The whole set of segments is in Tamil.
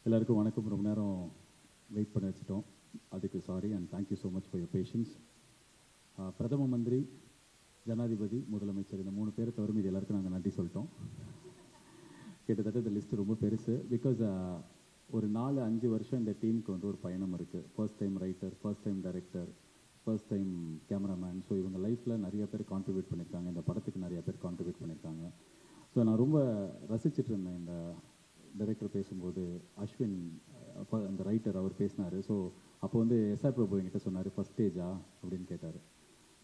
எல்லாருக்கும் வணக்கம். ரொம்ப நேரம் வெயிட் பண்ண வச்சுட்டோம், அதுக்கு sorry and thank you so much for your patience. பிரதம மந்திரி, ஜனாதிபதி, முதலமைச்சர் இந்த 3 பேரை தவிர இது எல்லாருக்கும் நாங்கள் நன்றி சொல்லிட்டோம். கிட்டத்தட்ட இந்த லிஸ்ட்டு ரொம்ப பெருசு. பிகாஸ் ஒரு 4-5 வருஷம் இந்த டீமுக்கு வந்து ஒரு பயணம் இருக்குது. First time writer, first time director, first time cameraman. So இவங்க லைஃப்பில் நிறைய பேர் கான்ட்ரிபியூட் பண்ணியிருக்காங்க, இந்த படத்துக்கு நிறைய பேர் கான்ட்ரிபியூட் பண்ணியிருக்காங்க. ஸோ நான் ரொம்ப ரசிச்சுட்டு இருந்தேன் இந்த டைரக்டர் பேசும்போது. அஸ்வின் அந்த ரைட்டர் அவர் பேசினார். ஸோ அப்போ வந்து எஸ்ஆர் பிரபு என்கிட்ட சொன்னார், ஃபஸ்ட் ஸ்டேஜா அப்படின்னு கேட்டார்.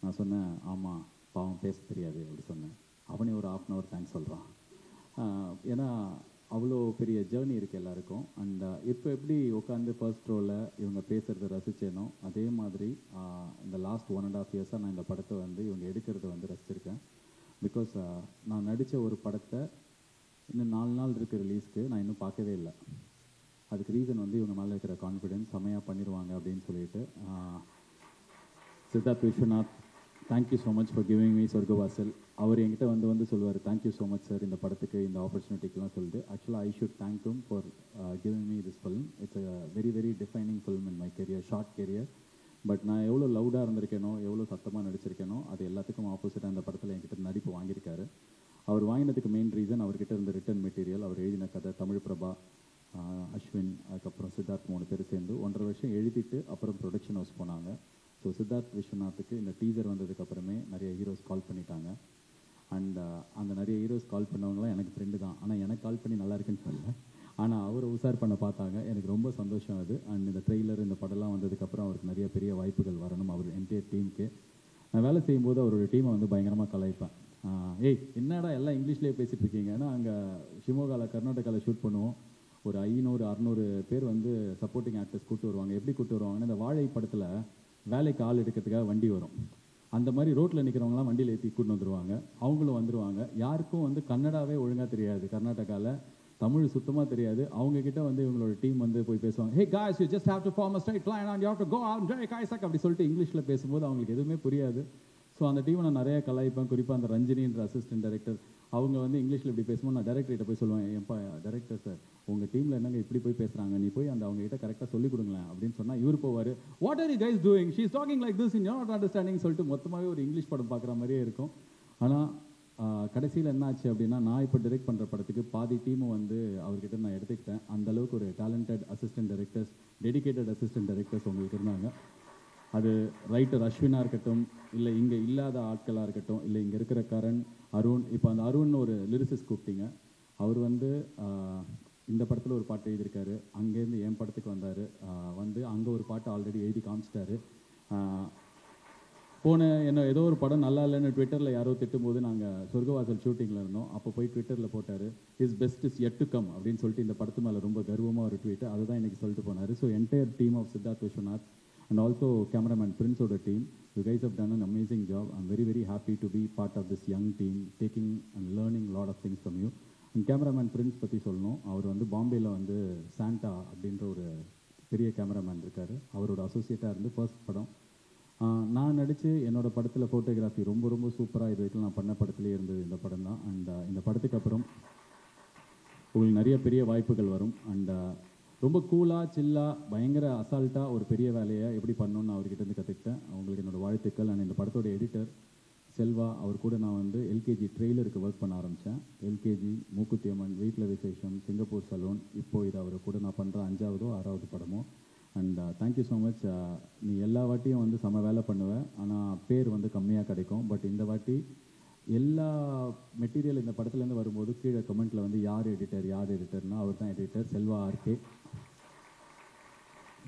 நான் சொன்னேன், ஆமாம் பாவம் பேச தெரியாது அப்படி சொன்னேன். அவனே ஒரு 1/2 hour தேங்க்ஸ் சொல்கிறான். ஏன்னா அவ்வளோ பெரிய ஜேர்னி இருக்குது எல்லாருக்கும். அண்ட் இப்போ எப்படி உட்காந்து ஃபர்ஸ்ட் ரோவில் இவங்க பேசுகிறத ரசித்தேனோ அதே மாதிரி இந்த லாஸ்ட் 1.5 years நான் இந்த படத்தை வந்து இவங்க எடுக்கிறத வந்து ரசிச்சிருக்கேன். பிகாஸ் நான் நடித்த ஒரு படத்தை இன்னும் 4 நாள் இருக்குது ரிலீஸ்க்கு, நான் இன்னும் பார்க்கவே இல்லை. அதுக்கு ரீசன் வந்து இவங்க மேலே இருக்கிற கான்ஃபிடென்ஸ், செம்மையாக பண்ணிடுவாங்க அப்படின்னு சொல்லிட்டு. Siddharth Vishwanath, thank you so much for giving me Sorgavaasal. அவர் என்கிட்ட வந்து சொல்லுவார், தேங்க்யூ ஸோ மச் சார் இந்த படத்துக்கு இந்த ஆப்பர்ச்சுனிட்டிக்கெலாம் சொல்லிட்டு. ஆக்சுவலாக I should thank him for giving me this film. It's a very very defining film in my career, short career. But நான் எவ்வளோ லவுடாக இருந்திருக்கேனோ, எவ்வளோ சத்தமாக நடிச்சிருக்கேனோ, அது எல்லாத்துக்கும் ஆப்போசிட்டாக அந்த படத்தில் என்கிட்ட நடிப்பு வாங்கியிருக்காரு. அவர் வாங்கினதுக்கு மெயின் ரீசன் அவர்கிட்ட இருந்த ரிட்டன் மெட்டீரியல், அவர் எழுதின கதை. தமிழ் பிரபா, அஸ்வின், அதுக்கப்புறம் சித்தார்த் 3 பேர் சேர்ந்து 1.5 வருஷம் எழுதிட்டு அப்புறம் ப்ரொடக்ஷன் ஹவுஸ் போனாங்க. ஸோ சித்தார்த் விஸ்வநாத்துக்கு இந்த டீசர் வந்ததுக்கப்புறமே நிறைய ஹீரோஸ் கால் பண்ணிட்டாங்க. அண்ட் அந்த நிறைய ஹீரோஸ் கால் பண்ணவங்களாம் எனக்கு ஃப்ரெண்டு தான். ஆனால் எனக்கு கால் பண்ணி நல்லா இருக்குன்னு சொல்லலை, ஆனால் அவரை உசார் பண்ண பார்த்தாங்க. எனக்கு ரொம்ப சந்தோஷம் அது. அண்ட் இந்த ட்ரெய்லர், இந்த படம்லாம் வந்ததுக்கப்புறம் அவருக்கு நிறைய பெரிய வாய்ப்புகள் வரணும். அவர் என்டையர் டீமுக்கு நான் வேலை செய்யும்போது அவரோட டீமை வந்து பயங்கரமாக கலாய்ப்பேன். ஏய் என்னடா எல்லாம் இங்கிலீஷ்லேயே பேசிகிட்டு இருக்கீங்க. ஏன்னா அங்கே ஷிமோகாவில், கர்நாடகாவில் ஷூட் பண்ணுவோம். ஒரு 500-600 பேர் வந்து சப்போர்ட்டிங் ஆக்டர்ஸ் கூப்பிட்டு வருவாங்க. எப்படி கூப்பிட்டு வருவாங்கன்னா, இந்த வாழை படத்தில் வேலைக்கு ஆள் எடுக்கிறதுக்காக வண்டி வரும், அந்த மாதிரி ரோட்டில் நிற்கிறவங்களாம் வண்டியில் ஏற்றி கூட்டின்னு வந்துடுவாங்க. அவங்களும் வந்துடுவாங்க. யாருக்கும் வந்து கன்னடாவே ஒழுங்காக தெரியாது, கர்நாடகாவில் தமிழ் சுத்தமாக தெரியாது. அவங்கக்கிட்ட வந்து இவங்களோட டீம் வந்து போய் பேசுவாங்க. ஹே guys, you just have to form a straight line and you have to go out and Derek Isaac அப்படி சொல்லிட்டு இங்கிலீஷில் பேசும்போது அவங்களுக்கு எதுவுமே புரியாது. ஸோ அந்த டீமை நான் நிறைய கலாய்ப்பேன். குறிப்பாக அந்த ரஞ்சினின்ற அசிஸ்டன்ட் டைரக்டர், அவங்க வந்து இங்கிலீஷில் இப்படி பேசும்போது நான் டைரக்டர்கிட்ட போய் சொல்லுவேன், ஏன்ப்பா டைரக்டர் சார், உங்கள் டீமில் என்னங்க இப்படி போய் பேசுகிறாங்க, நீ போய் அவங்ககிட்ட கரெக்டாக சொல்லிக் கொடுங்களேன் அப்படின்னு சொன்னால் இவர் போவார், what are you guys doing, she is talking like this in you not understanding சொல்லிட்டு மொத்தமாகவே ஒரு இங்கிலீஷ் படம் பார்க்குற மாதிரியே இருக்கும். ஆனால் கடைசியில் என்ன ஆச்சு அப்படின்னா, நான் இப்போ டைரக்ட் பண்ணுற படத்துக்கு பாதி டீமை வந்து அவர்கிட்ட நான் எடுத்துக்கிட்டேன். அந்தளவுக்கு ஒரு talented assistant directors, dedicated assistant directors உங்களுக்கு இருந்தாங்க. அது ரைட்டர் அஸ்வினாக இருக்கட்டும், இல்லை இங்கே இல்லாத ஆட்களாக இருக்கட்டும், இல்லை இங்கே இருக்கிற கரண், அருண். இப்போ அந்த அருண் ஒரு லிரிசிஸ்ட் கூப்பிட்டீங்க. அவர் வந்து இந்த படத்தில் ஒரு பாட்டு எழுதியிருக்காரு. அங்கேருந்து என் படத்துக்கு வந்தார். வந்து அங்கே ஒரு பாட்டு ஆல்ரெடி எழுதி காமிச்சிட்டாரு. என்ன ஏதோ ஒரு படம் நல்லா இல்லைன்னு ட்விட்டரில் யாரோ திட்டும்போது நாங்கள் சொர்க்கவாசல் ஷூட்டிங்கில் இருந்தோம். அப்போ போய் ட்விட்டரில் போட்டார், is best is yet to come அப்படின்னு சொல்லிட்டு இந்த படத்து மேலே ரொம்ப கர்வமாக ஒரு ட்வீட். அதை தான் இன்றைக்கி சொல்லிட்டு போனார். So entire team of Siddharth Vishwanath and also cameraman Prince oda team, you guys have done an amazing job. I'm very very happy to be part of this young team, taking and learning a lot of things from you. And cameraman Prince பற்றி சொல்லணும். அவர் வந்து பாம்பேயில் வந்து சாண்டா அப்படின்ற ஒரு பெரிய கேமராமேன் இருக்கார். அவரோட அசோசியேட்டாக இருந்து ஃபர்ஸ்ட் படம் நான் நடித்து என்னோடய படத்தில் ஃபோட்டோகிராஃபி ரொம்ப ரொம்ப சூப்பராக இது வரைக்கும் நான் பண்ண படத்துலேயே இருந்தது இந்த படம் தான். அண்ட் இந்த படத்துக்கு அப்புறம் உங்களுக்கு நிறைய பெரிய வாய்ப்புகள் வரும். அண்ட் ரொம்ப கூலாக, சில்லாக, பயங்கர அசால்ட்டாக ஒரு பெரிய வேலையை எப்படி பண்ணணுன்னு அவர்கிட்ட இருந்து கற்றுக்கிட்டேன். அவங்களுக்கு என்னோடய வாழ்த்துக்கள். அண்ட் இந்த படத்தோட எடிட்டர் செல்வா, அவர் கூட நான் வந்து எல்கேஜி ட்ரெய்லருக்கு ஒர்க் பண்ண ஆரம்பித்தேன். எல்கேஜி, மூக்குத்தி அம்மன், வீட்டில் விசேஷம், சிங்கப்பூர் சலூன், இப்போது இது அவர் கூட நான் பண்ணுற 5ஆவதோ 6ஆவது படமோ. And thank you so much. நீ எல்லா வாட்டியும் வந்து செம வேலை பண்ணுவேன், ஆனால் பேர் வந்து கம்மியாக கிடைக்கும். பட் இந்த வாட்டி எல்லா மெட்டீரியல் இந்த படத்துலேருந்து வரும்போது கீழே கமெண்ட்டில் வந்து யார் எடிட்டர்னா அவர் தான் editor, Selva RK.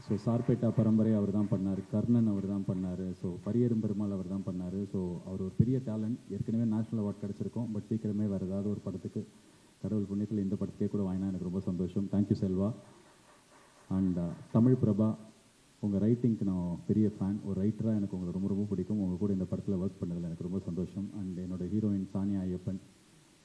So Sarpatta Parambarai அவர் தான் பண்ணார், கர்ணன் அவர் தான் பண்ணார், ஸோ பரியரும் பெருமாள் அவர் தான் பண்ணார். ஸோ அவர் ஒரு பெரிய டேலண்ட். ஏற்கனவே நேஷ்னல் அவார்ட் கிடச்சிருக்கோம். பட் சீக்கிரமே வேறு ஏதாவது ஒரு படத்துக்கு, கடவுள் புண்ணியத்தில் இந்த படத்துக்கே கூட வாங்கினா எனக்கு ரொம்ப சந்தோஷம். தேங்க்யூ செல்வா. அண்ட் தமிழ் பிரபா, உங்கள் ரைட்டிங்க்கு நான் பெரிய ஃபேன். ஒரு ரைட்டராக எனக்கு உங்களை ரொம்ப ரொம்ப பிடிக்கும். உங்கள் கூட இந்த படத்தில் ஒர்க் பண்ணதில் எனக்கு ரொம்ப சந்தோஷம். அண்ட் என்னோடய ஹீரோயின் சானியா ஐயப்பன்,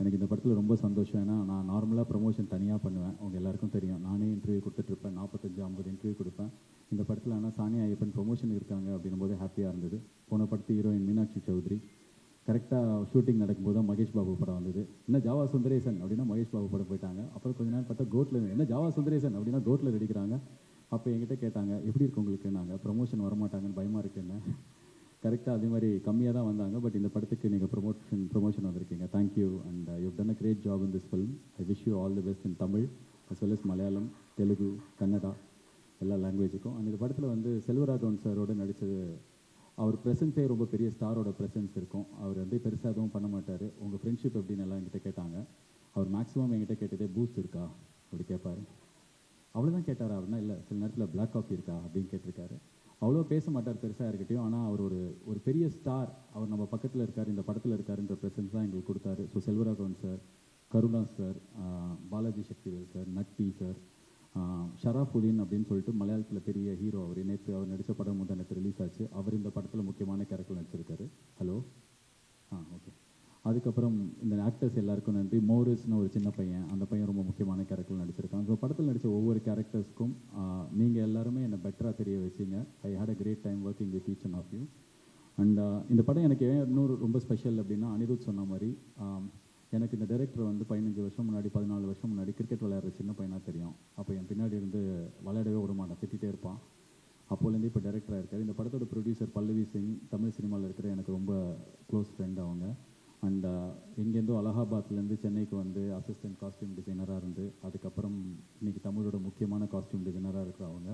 எனக்கு இந்த படத்தில் ரொம்ப சந்தோஷம். ஏன்னா நான் நார்மலாக ப்ரமோஷன் தனியாக பண்ணுவேன், உங்கள் எல்லாருக்கும் தெரியும். நானே இன்டர்வியூ கொடுத்துட்ருப்பேன், 45-50 இன்டர்வியூ கொடுப்பேன். இந்த படத்தில் ஆனால் சானியா ஐயப்பன் ப்ரொமோஷன் இருக்காங்க அப்படின்னும் போது ஹாப்பியாக இருந்தது. போன படத்து ஹீரோயின் மீனாட்சி சௌத்ரி, கரெக்டாக ஷூட்டிங் நடக்கும்போது தான் மகேஷ் பாபு படம் வந்தது. என்ன ஜாவா சுந்தரேசன் அப்படின்னா மகேஷ் பாபு படம் போயிட்டாங்க. அப்புறம் கொஞ்ச நேரம் பார்த்தா கோட்ல என்ன ஜாவா சுந்தரேசன் அப்படின்னா கோட்ல நடிக்கிறாங்க. அப்போ என்கிட்ட கேட்டாங்க எப்படி இருக்கு உங்களுக்கு, நாங்கள் ப்ரொமோஷன் வரமாட்டாங்கன்னு பயமாக இருக்குன்னு. கரெக்டாக அதே மாதிரி கம்மியாக தான் வந்தாங்க. பட் இந்த படத்துக்கு நீங்கள் ப்ரொமோஷன் வந்திருக்கீங்க. Thank you and you done a great job in this film. I wish you all the best in Tamil as well as Malayalam, Telugu, Kannada எல்லா லாங்குவேஜுக்கும். அண்ட் இந்த படத்தில் வந்து செல்வராகவன் சாரோட நடித்தது, அவர் ப்ரெசன்ஸே ரொம்ப பெரிய ஸ்டாரோட ப்ரெசன்ஸ் இருக்கும். அவர் வந்து பெருசாக எதுவும் பண்ண மாட்டார். உங்கள் ஃப்ரெண்ட்ஷிப் எப்படின்னு எல்லாம் என்கிட்ட கேட்டாங்க. அவர் மேக்ஸிமம் என்கிட்ட கேட்டதே பூஸ்ட் இருக்கா அப்படி கேட்பார். அவ்வளோதான் கேட்டார். அப்படின்னா இல்லை சில நேரத்தில் பிளாக் காஃபி இருக்கா அப்படின்னு கேட்டிருக்காரு. அவ்வளோ பேச மாட்டார் பெருசாக இருக்கட்டும். ஆனால் அவர் ஒரு பெரிய ஸ்டார், அவர் நம்ம பக்கத்தில் இருக்கார், இந்த படத்தில் இருக்காருன்ற ப்ரெசன்ஸ் தான் எங்களுக்கு கொடுத்தாரு. So Selvaraghavan sir, Karuna sir, Balaji Sakthivel sir, Natty sir, Sharafudheen அப்படின்னு சொல்லிட்டு மலையாளத்தில் பெரிய ஹீரோ. அவர் நேற்று அவர் நடித்த படம் நேற்று ரிலீஸ் ஆச்சு. அவர் இந்த படத்தில் முக்கியமான கேரக்டர் நடிச்சிருக்காரு. Hello okay. அதுக்கப்புறம் இந்த ஆக்டர்ஸ் எல்லாருக்கும் நன்றி. மோரிஸ்னு ஒரு சின்ன பையன், அந்த பையன் ரொம்ப முக்கியமான கேரக்டர் நடிச்சிருக்காங்க. ஸோ படத்தில் நடித்த ஒவ்வொரு கேரக்டர்ஸ்க்கும் நீங்கள் எல்லாருமே என்னை பெட்டராக தெரிய வச்சிங்க. I had a great time working with each and of you. And இந்த படம் எனக்கு ஏன் இன்னொரு ரொம்ப ஸ்பெஷல் அப்படின்னா, அனிருத் சொன்ன மாதிரி எனக்கு இந்த டைரக்டர் வந்து 15 வருஷம் முன்னாடி 14 வருஷம் முன்னாடி கிரிக்கெட் விளையாடுற சின்ன பையனாக தெரியும். அப்போ என் பின்னாடி இருந்து விளையாடவே விடமாட்டான், திட்டிகிட்டே இருப்பான். அப்போலேருந்து இப்போ டைரக்டராக இருக்கார். இந்த படத்தோட ப்ரொடியூசர் பல்லவி சிங், தமிழ் சினிமாவில் இருக்கிற எனக்கு ரொம்ப க்ளோஸ் ஃப்ரெண்ட் அவங்க. அண்ட் இங்கேருந்தோ அலகாபாத்லேருந்து சென்னைக்கு வந்து அசிஸ்டன்ட் காஸ்டியூம் டிசைனராக இருந்து அதுக்கப்புறம் இன்றைக்கி தமிழோட முக்கியமான காஸ்டியூம் டிசைனராக இருக்கிறவங்க.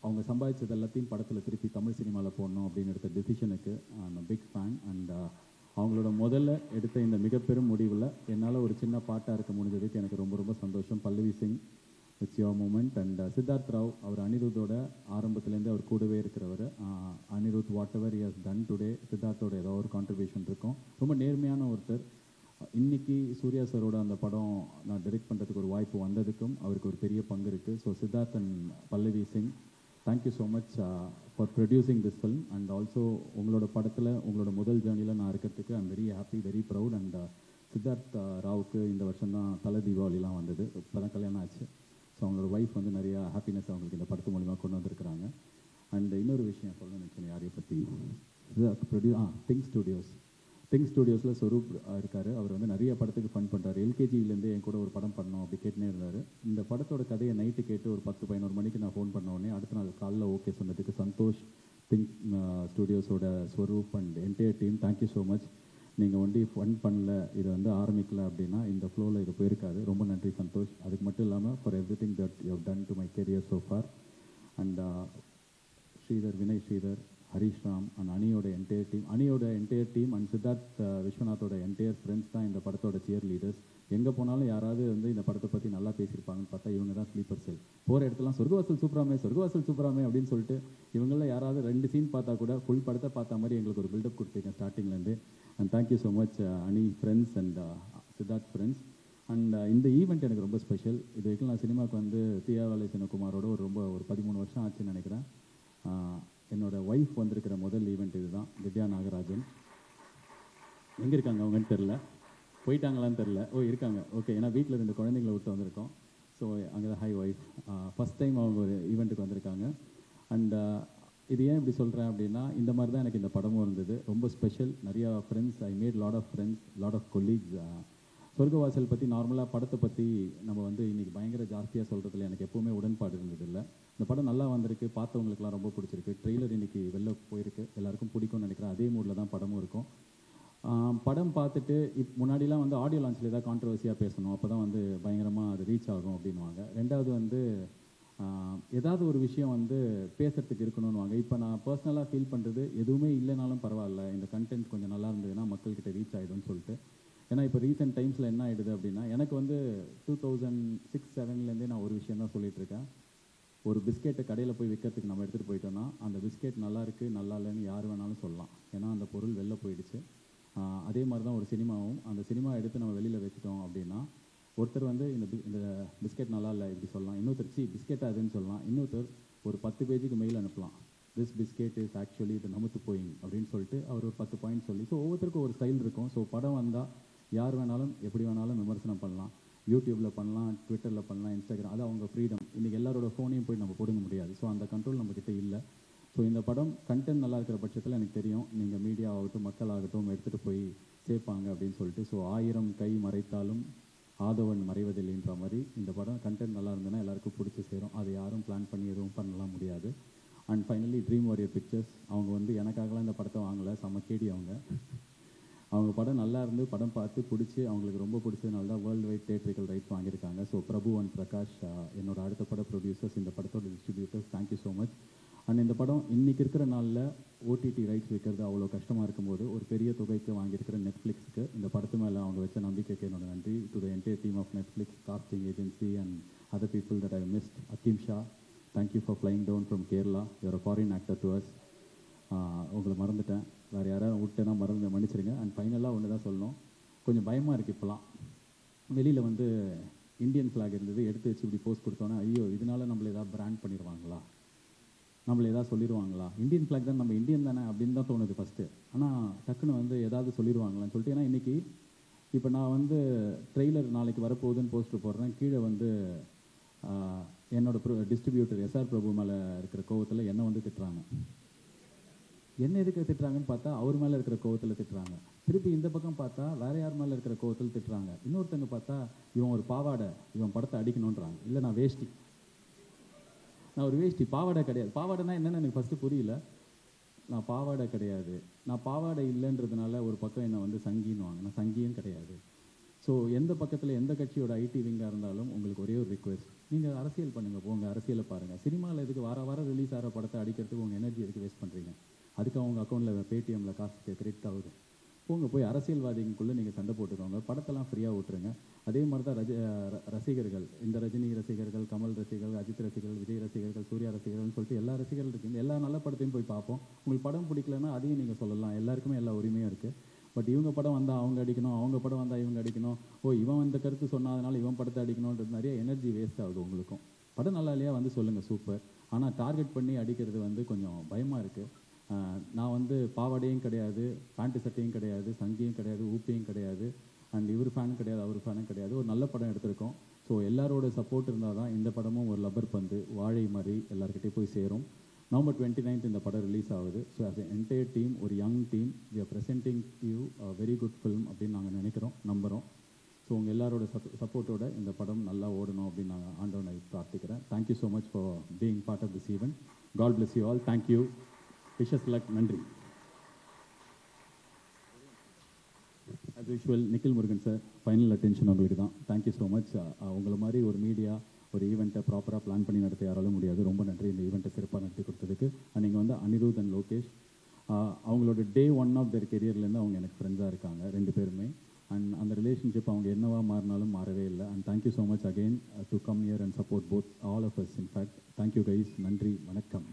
அவங்க சம்பாதிச்சது எல்லாத்தையும் படத்தில் திருப்பி தமிழ் சினிமாவில் போடணும் அப்படின்னு எடுத்த டெசிஷனுக்கு நான் பிக் ஃபேன். அண்ட் அவங்களோட முதல்ல எடுத்த இந்த மிகப்பெரும் முடிவில் என்னால் ஒரு சின்ன பாட்டாக இருக்க முடிஞ்சதுக்கு எனக்கு ரொம்ப ரொம்ப சந்தோஷம். Pallavi Singh, it's your moment. And Siddharth Rao, அவர் அனிருத்தோட ஆரம்பத்துலேருந்து அவர் கூடவே இருக்கிறவர். Anirudh whatever he has done today, சித்தார்த்தோட ஏதோ ஒரு கான்ட்ரிபியூஷன் இருக்கும். ரொம்ப நேர்மையான ஒருத்தர். இன்றைக்கி சூர்யா சாரோட அந்த படம் நான் டைரக்ட் பண்ணுறதுக்கு ஒரு வாய்ப்பு வந்ததுக்கும் அவருக்கு ஒரு பெரிய பங்கு இருக்குது. So Siddharth and Pallavi Singh, thank you so much for producing this film. And also உங்களோட படத்தில் உங்களோட முதல் ஜேர்னியில் நான் இருக்கிறதுக்கு I'm very happy, very proud. And Siddharth ராவுக்கு இந்த வருஷம் தான் தலை தீபாவளிலாம் வந்தது, இப்போ தான் கல்யாணம் ஆச்சு. ஸோ அவங்களோட ஒய்ஃப் வந்து நிறையா ஹாப்பினஸ் அவங்களுக்கு இந்த படத்து மூலிமா கொண்டு வந்திருக்கிறாங்க. அண்ட் இன்னொரு விஷயம் சொல்ல நினச்சேன் யாரையை பற்றி, திங்க் ஸ்டுடியோஸில் ஸ்வரூப் இருக்கார். அவர் வந்து நிறைய படத்துக்கு ஃபன் பண்ணுறாரு. எல்கேஜியிலேருந்து என் கூட ஒரு படம் பண்ணோம் அப்படி கேட்டுனே இருந்தார். இந்த படத்தோட கதையை நைட்டு கேட்டு ஒரு 10-11 மணிக்கு நான் ஃபோன் பண்ண உடனே அடுத்த நாள் காலைல ஓகே சொன்னதுக்கு சந்தோஷ், திங்க் ஸ்டுடியோஸோட Swaroop and entire team, thank you so much. நீங்கள் ஒண்டி ஃபன் பண்ணல, இதை வந்து ஆரம்பிக்கல அப்படின்னா இந்த ஃப்ளோவில் இது போயிருக்காது. ரொம்ப நன்றி சந்தோஷ். அதுக்கு மட்டும் இல்லாமல் for everything that you have done to my career so far. And Sridhar, Vinay Sridhar, Harish Ram and அணியோட என்டையர் டீம் அண்ட் சித்தார்த் விஸ்வநாத்தோட என்டையர் ஃப்ரெண்ட்ஸ் தான் இந்த படத்தோட சியர் லீடர்ஸ். எங்கே போனாலும் யாராவது வந்து இந்த படத்தை பற்றி நல்லா பேசியிருப்பாங்கன்னு பார்த்தா இவங்க தான் ஸ்லீப்பர் செல். போகிற இடத்துலாம் சொர்க்கவாசல் சூப்பராமே அப்படின்னு சொல்லிட்டு இவங்களில் யாராவது 2 சீன் பார்த்தா கூட ஃபுல் படத்தை பார்த்த மாதிரி எங்களுக்கு ஒரு பில்டப் கொடுத்துருக்கேன் ஸ்டார்டிங்லேருந்து. அண்ட் தேங்க்யூ ஸோ மச் அணி friends and Siddharth friends. And இந்த ஈவெண்ட் எனக்கு ரொம்ப ஸ்பெஷல். இது வரைக்கும் நான் சினிமாவுக்கு வந்து தீயாவாலை சின்னகுமாரோட ஒரு 13 வருஷம் ஆச்சுன்னு நினைக்கிறேன். என்னோட ஒய்ஃப் வந்திருக்கிற முதல் ஈவெண்ட் இது தான். திவ்யா நாகராஜன் எங்கே இருக்காங்க அவங்கன்னு தெரில, போயிட்டாங்களான்னு தெரில. இருக்காங்க, ஓகே. ஏன்னா வீட்டில் 2 குழந்தைங்களை விட்டு வந்திருக்கோம். ஸோ அங்கே தான் ஹை ஒய்ஃப் ஃபஸ்ட் டைம் அவங்க ஒரு ஈவெண்ட்டுக்கு வந்திருக்காங்க. அண்ட் இது ஏன் இப்படி சொல்கிறேன் அப்படின்னா, இந்த மாதிரி தான் எனக்கு இந்த படமும் இருந்தது. ரொம்ப ஸ்பெஷல். நிறையா friends, I made lot of friends, lot of colleagues. Sorgavaasal பற்றி நார்மலாக படத்தை பற்றி நம்ம வந்து இன்றைக்கி பயங்கர ஜாஸ்தியாக சொல்கிறதுல எனக்கு எப்போவுமே உடன்பாடு இருந்ததில்லை. இந்த படம் நல்லா வந்திருக்கு, பார்த்தவங்களுக்குலாம் ரொம்ப பிடிச்சிருக்கு. ட்ரெய்லர் இன்றைக்கி வெளில போயிருக்கு, எல்லாருக்கும் பிடிக்கும்னு நினைக்கிறேன். அதே மூடில் தான் படமும் இருக்கும். படம் பார்த்துட்டு முன்னாடிலாம் வந்து ஆடியோ லான்ச்சில் ஏதாவது கான்ட்ரவர்சியாக பேசணும், அப்போ தான் வந்து பயங்கரமாக அது ரீச் ஆகும் அப்படின்வாங்க. ரெண்டாவது வந்து ஏதாவது ஒரு விஷயம் வந்து பேசுகிறதுக்கு இருக்கணும்னுவாங்க. இப்போ நான் பர்சனலாக ஃபீல் பண்ணுறது எதுவுமே இல்லைனாலும் பரவாயில்ல, இந்த கண்டென்ட் கொஞ்சம் நல்லா இருந்ததுன்னா மக்கள்கிட்ட ரீச் ஆகிடும்னு சொல்லிட்டு. ஏன்னா இப்போ ரீசெண்ட் டைம்ஸில் என்ன ஆகிடுது அப்படின்னா, எனக்கு வந்து 2006-07 நான் ஒரு விஷயம் தான் சொல்லிகிட்ருக்கேன். ஒரு பிஸ்கெட்டை கடையில் போய் விற்கிறதுக்கு நம்ம எடுத்துகிட்டு போயிட்டோன்னா அந்த பிஸ்கெட் நல்லா இருக்குது நல்லா இல்லைன்னு யார் வேணாலும் சொல்லலாம், ஏன்னா அந்த பொருள் வெளில போயிடுச்சு. அதே மாதிரி தான் ஒரு சினிமாவும். அந்த சினிமா எடுத்து நம்ம வெளியில் வச்சுட்டோம் அப்படின்னா ஒருத்தர் வந்து இந்த பிஸ்கெட் நல்லா இல்லை இப்படி சொல்லலாம், இன்னொருத்தர் பிஸ்கெட் அதுன்னு சொல்லலாம், இன்னொருத்தர் ஒரு 10 பேஜுக்கு மெயில் அனுப்பலாம், திஸ் பிஸ்கெட் இஸ் ஆக்சுவலி இது நமுத்து போயிங் அப்படின்னு சொல்லிட்டு அவர் ஒரு 10 பாயிண்ட் சொல்லி. ஸோ ஒவ்வொருத்தருக்கும் ஒரு ஸ்டைல் இருக்கும். ஸோ படம் வந்தால் யார் வேணாலும் எப்படி வேணாலும் விமர்சனம் பண்ணலாம். யூடியூப்பில் பண்ணலாம், ட்விட்டரில் பண்ணலாம், இன்ஸ்டாகிராம், அது அவங்க ஃப்ரீடம். இன்றைக்கி எல்லாரோட ஃபோனையும் போய் நம்ம போடுங்க முடியாது. ஸோ அந்த கண்ட்ரோல் நம்மக்கிட்ட இல்லை. ஸோ இந்த படம் கண்டென்ட் நல்லா இருக்கிற பட்சத்தில் எனக்கு தெரியும் நீங்கள் மீடியா ஆகட்டும் மக்கள் ஆகட்டும் எடுத்துகிட்டு போய் சேர்ப்பாங்க அப்படின்னு சொல்லிட்டு. ஸோ 1000 கை மறைத்தாலும் ஆதவன் மறைவதில்லைன்ற மாதிரி இந்த படம் கண்டென்ட் நல்லா இருந்ததுன்னா எல்லாருக்கும் பிடிச்சி சேரும். அதை யாரும் பிளான் பண்ணி எதுவும் பண்ணலாம் முடியாது. And finally Dream Warrior Pictures அவங்க வந்து எனக்காகலாம் இந்த படத்தை வாங்கலை, செம்ம கேடி அவங்க படம் நல்லா இருந்து படம் பார்த்து பிடிச்சி அவங்களுக்கு ரொம்ப பிடிச்சதுனால தான் வேர்ல்டு வைட் தியேட்ரிக்கல் ரைட்ஸ் வாங்கியிருக்காங்க. ஸோ பிரபு அண்ட் பிரகாஷ் என்னோட அடுத்த பட ப்ரொடியூசர்ஸ், இந்த படத்தோட distributors, thank you so much. And இந்த படம் இன்றைக்கி இருக்கிற நாளில் ஓடிடி ரைட்ஸ் வைக்கிறது அவ்வளோ கஷ்டமாக இருக்கும்போது ஒரு பெரிய தொகைக்கு வாங்கியிருக்கிற நெட்ஃப்ளிக்ஸுக்கு இந்த படத்து மேலே அவங்க வச்ச நம்பிக்கைக்கு என்னோட நன்றி. To the entire team of Netflix, casting agency and other people that I missed. Hakkim Shah, thank you for flying down from Kerala. You're a foreign actor to us. உங்களை மறந்துட்டேன், வேறு யாராவது விட்டேன்னா மன்னிச்சிருங்க. அண்ட் ஃபைனலாக ஒன்று தான் சொல்லணும், கொஞ்சம் பயமாக இருக்குது இப்போலாம். வெளியில் வந்து இந்தியன் ஃப்ளாக் இருந்தது, எடுத்து வச்சு இப்படி போஸ்ட் கொடுத்தோன்னா ஐயோ இதனால நம்மளை ஏதாவது பிராண்ட் பண்ணிடுவாங்களா, நம்மளை ஏதாவது சொல்லிடுவாங்களா, இந்தியன் ஃப்ளாக் தான் நம்ம இந்தியன் தானே அப்படின்னு தான் தோணுது ஃபஸ்ட்டு. ஆனால் டக்குன்னு வந்து ஏதாவது சொல்லிடுவாங்களான்னு சொல்லிட்டு. ஏன்னா இன்றைக்கி இப்போ நான் வந்து ட்ரெய்லர் நாளைக்கு வரப்போகுதுன்னு போஸ்டர் போடுறேன், கீழே வந்து என்னோட டிஸ்ட்ரிபியூட்டர் எஸ்ஆர் பிரபு மேலே இருக்கிற கோவத்தில் என்னை வந்து திட்டுறாங்க. என்ன எதுக்கு திட்டுறாங்கன்னு பார்த்தா அவர் மேலே இருக்கிற கோவத்தில் திட்டுறாங்க. திருப்பி இந்த பக்கம் பார்த்தா வேறு யார் மேலே இருக்கிற கோவத்தில் திட்டுறாங்க. இன்னொருத்தங்க பார்த்தா இவன் ஒரு பாவாடை, இவன் படத்தை அடிக்கணுன்றாங்க. இல்லை நான் வேஷ்டி, நான் ஒரு வேஷ்டி, பாவாடை கிடையாது. பாவாடைனா என்னென்னு எனக்கு ஃபஸ்ட்டு புரியல. நான் பாவாடை கிடையாது, நான் பாவாடை இல்லைன்றதுனால ஒரு பக்கம் என்னை வந்து சங்கின்னுவாங்க. நான் சங்கியும் கிடையாது. ஸோ எந்த பக்கத்தில் எந்த கட்சியோட ஐடி விங்காக இருந்தாலும் உங்களுக்கு ஒரே ஒரு ரிக்வெஸ்ட், நீங்கள் அரசியல் பண்ணுங்கள், போங்க அரசியலை பாருங்கள். சினிமாவில் எதுக்கு வாரம் ரிலீஸ் ஆகிற படத்தை அடிக்கிறதுக்கு உங்கள் எனர்ஜி எதுக்கு வேஸ்ட் பண்ணுறீங்க? அதுக்கு அவங்க அக்கௌண்ட்டில் பேடிஎம்மில் காசு கிரெடிட் ஆகுது. போங்க போய் அரசியல்வாதிக்குள்ளே நீங்கள் சண்டை போட்டுக்கோங்க, படத்தெல்லாம் ஃப்ரீயாக விட்டுருங்க. அதே மாதிரி தான் ரசிகர்கள், இந்த ரஜினி ரசிகர்கள், கமல் ரசிகர்கள், அஜித் ரசிகர்கள், விஜய் ரசிகர்கள், சூர்யா ரசிகர்கள்னு சொல்லிட்டு எல்லா ரசிகர்கள் இருக்குங்க. எல்லா நல்ல படத்தையும் போய் பார்ப்போம். உங்களுக்கு படம் பிடிக்கலன்னா அதையும் நீங்கள் சொல்லலாம், எல்லாருக்குமே எல்லா உரிமையும் இருக்குது. பட் இவங்க படம் வந்தால் அவங்க அடிக்கணும், அவங்க படம் வந்தால் இவங்க அடிக்கணும், இவன் இந்த கருத்து சொன்னாதனால இவன் படத்தை அடிக்கணுன்றது நிறைய எனர்ஜி வேஸ்ட் ஆகுது. உங்களுக்கும் படம் நல்லா இல்லையா வந்து சொல்லுங்கள், சூப்பர். ஆனால் டார்கெட் பண்ணி அடிக்கிறது வந்து கொஞ்சம் பயமாக இருக்குது. நான் வந்து பாவாடையும் கிடையாது, பேண்ட்டு சட்டையும் கிடையாது, சங்கியும் கிடையாது, ஊப்பியும் கிடையாது, அண்ட் இவர் ஃபேனும் கிடையாது, அவர் ஃபேனும் கிடையாது. ஒரு நல்ல படம் எடுத்திருக்கோம். ஸோ எல்லாரோட சப்போர்ட் இருந்தால் தான் இந்த படமும் ஒரு லப்பர் பந்து வாழை மாதிரி எல்லாருக்கிட்டே போய் சேரும். November 29th இந்த படம் ரிலீஸ் ஆகுது. So as a entire team, ஒரு young team, we are presenting you a very good film அப்படின்னு நாங்கள் நினைக்கிறோம், நம்புகிறோம். ஸோ உங்கள் எல்லாரோட சப்போர்ட்டோட இந்த படம் நல்லா ஓடணும் அப்படின்னு நாங்கள் ஆண்டவனை பிரார்த்திக்கிறேன். Thank you so much for being part of this event. God bless you all. Thank you. Wishes luck. நன்றி. As usual Nikhil Murugan sir, final attention உங்களுக்கு தான். Thank you so much. உங்களை மாதிரி ஒரு மீடியா ஒரு ஈவெண்ட்டை ப்ராப்பராக பிளான் பண்ணி நடத்த யாராலும் முடியாது. ரொம்ப நன்றி இந்த ஈவெண்ட்டை சிறப்பாக நடத்தி கொடுத்ததுக்கு. நீங்கள் வந்து அனிருத் அண்ட் லோகேஷ், அவங்களோட டே 1 ஆஃப் their கெரியர்லேருந்து அவங்க எனக்கு ஃப்ரெண்ட்ஸாக இருக்காங்க 2 பேருமே. அண்ட் அந்த ரிலேஷன்ஷிப் அவங்க என்னவா மாறினாலும் மாறவே இல்லை. And thank you so much again to come here and support both all of us. In fact thank you guys. நன்றி, வணக்கம்.